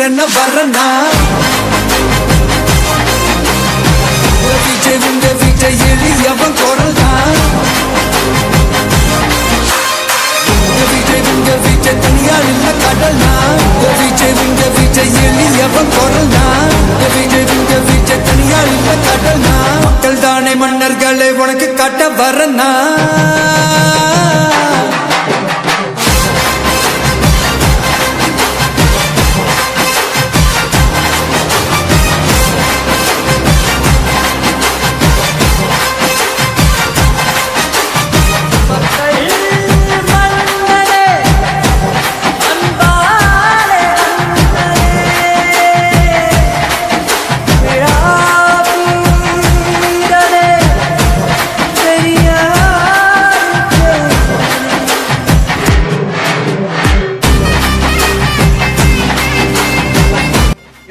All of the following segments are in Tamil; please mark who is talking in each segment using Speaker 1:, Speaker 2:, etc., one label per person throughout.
Speaker 1: உயிரென்ன வரனா விஜய் உங்க விஜய் எளியவன் குரல் தான் விஜய் உங்க விஜய் தனியால் இல்ல கடல் தான் விஜய் உங்க விஜய் எளியவன் குரல் தான் விஜய் உங்க விஜய் தனியால் இல்ல கடல் தான் மக்கள் தானே மன்னர்களை உனக்கு காட்ட வரனா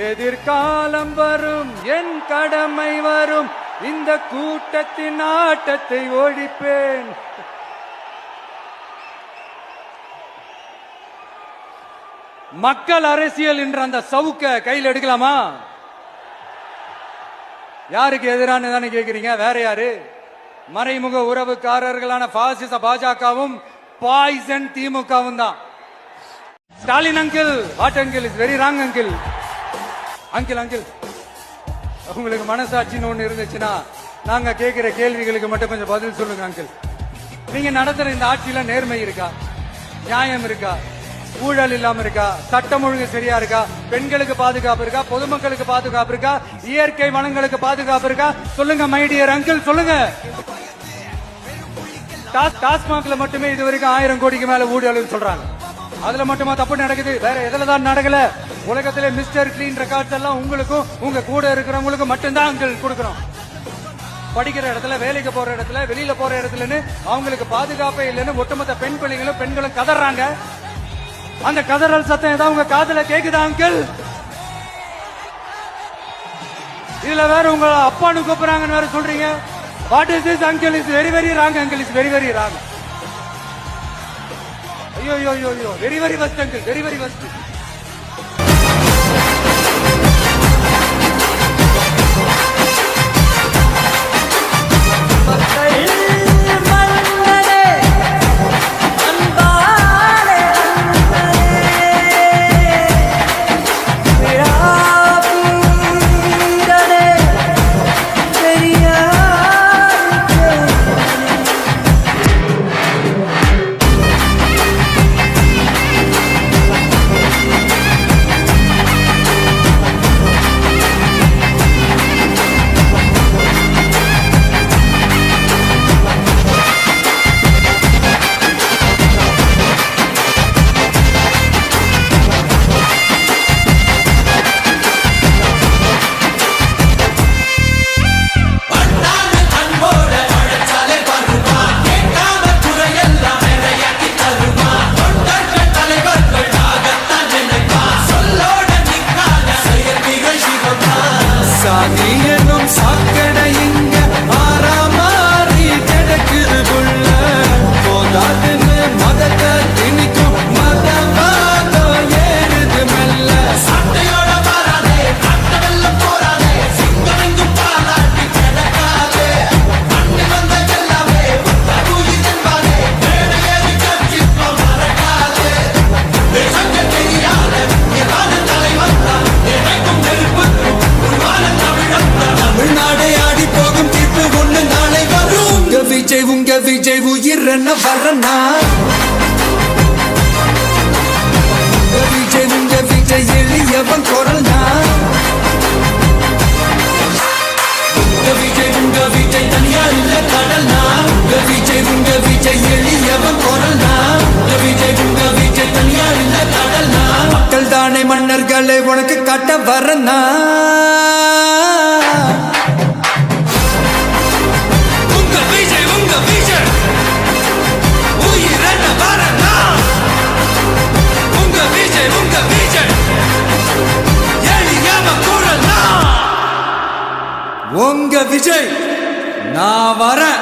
Speaker 2: எதிர்காலம் வரும் என் கடமை வரும் இந்த கூட்டத்தின் ஆட்டத்தை ஒழிப்பேன். மக்கள் அரசியல் என்ற அந்த சவுக்க கையில் எடுக்கலாமா? யாருக்கு எதிரானதானே கேக்குறீங்க? வேற யாரு? மறைமுக உறவுக்காரர்களான பாசிச பாஜகவும் பாய்சன் திமுகவும் தான். Stalin uncle, what uncle is very wrong uncle. Uncle uncle உங்களுக்கு மனசாட்சின்னு ஒண்ணு இருந்துச்சுன்னா நாங்க கேட்கிற கேள்விகளுக்கு மட்டும் கொஞ்சம் பதில் சொல்லுங்க அங்கிள். நீங்க நடத்துற இந்த ஆட்சியில நேர்மை இருக்கா? நியாயம் இருக்கா? ஊழல் இல்லாம இருக்கா? சட்டம் ஒழுங்கு சரியா இருக்கா? பெண்களுக்கு பாதுகாப்பு இருக்கா? பொதுமக்களுக்கு பாதுகாப்பு இருக்கா? இயற்கை வளங்களுக்கு பாதுகாப்பு இருக்கா? சொல்லுங்க மை டியர் அங்கிள், சொல்லுங்க. டாஸ்மாக்ல மட்டுமே இது வரைக்கும் 1000 கோடிக்கு மேல ஊழல் சொல்றாங்க. அதுல மட்டுமா தப்பு நடக்குது? வேற எதுலதான் நடக்கல? உலகத்திலே மிஸ்டர் கிளீன் ரெக்கார்ட்ஸ் எல்லாம் உங்களுக்கும் உங்க கூட இருக்கிறவங்களுக்கும் மட்டும்தான் அங்கிள் கொடுக்கறோம். படிக்கிற இடத்துல, வேலைக்கு போற இடத்துல, வெளியில போற இடத்துலன்னு அவங்களுக்கு பாதுகாப்பே இல்லைன்னு ஒட்டுமொத்த பெண் பிள்ளைங்களும் பெண்களும் கதறாங்க. அந்த கதறல் சத்தம் ஏதாவது உங்க காதுல கேக்குதா அங்கிள்? இதுல வேற உங்க அப்பான்னு கூப்பிடுறாங்கன்னு வேற சொல்றீங்க. What is this uncle? Is very very wrong uncle, is very very wrong. ஐயோ ஐயோ ஐயோ, very very வஸ்ட் uncle, very very வஸ்ட்.
Speaker 1: சாதியனும் சாக்கடை இங்க மாறாமாறி கிடக்குது புள்ள போதாதுன்னு மதத்தை திணிக்கும் மதவாதம் ஏறுது மெல்ல சட்டையோட வராதே கட்டவெல்ல போறாதே சிங்கமெங்கும் பாலாட்டி கிடக்காதே மண்ணு வந்த எல்லாமே உயிர் என்பாரே மேடை ஏறி கட்சிப்ப மறக்காதே தேசங்க தெரியாத ஏதான தலைவன் தான் எதைக்கும் நெருப்புக்கும் தமிழ்நாடை ஆடி போகும் தீர்ப்பு ஒண்ணு நாளை வரும். உங்க விஜய் உயிரென்ன வரனா விஜய் உங்க விஜய் எளியவன் குரல் தான் விஜய் உங்க விஜய் தனியார் இல்ல கடல் தான் விஜய் உங்க விஜய் எளியவன் குரல் தான் விஜய் உங்க விஜய் தனியார் இல்ல கடல் தான் மக்கள் தானே மன்னர்களை உனக்கு காட்ட வரனா உங்க விஜய் நான் வரேன்.